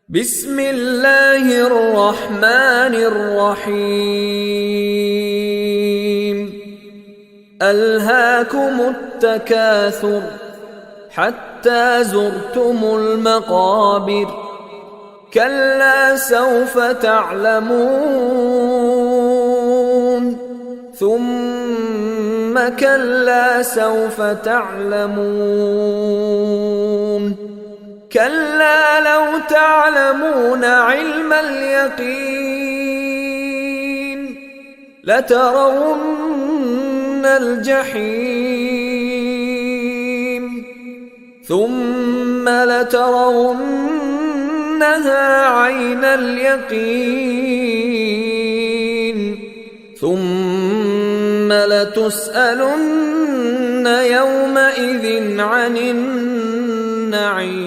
بسم الله الرحمن الرحيم ألهاكم التكاثر حتى زرتم المقابر كلا سوف تعلمون ثم كلا سوف تعلمون كلا لو تعلمون علم اليقين لترون الجحيم ثم لترونها عين اليقين ثم لتسألن يومئذ عن النعيم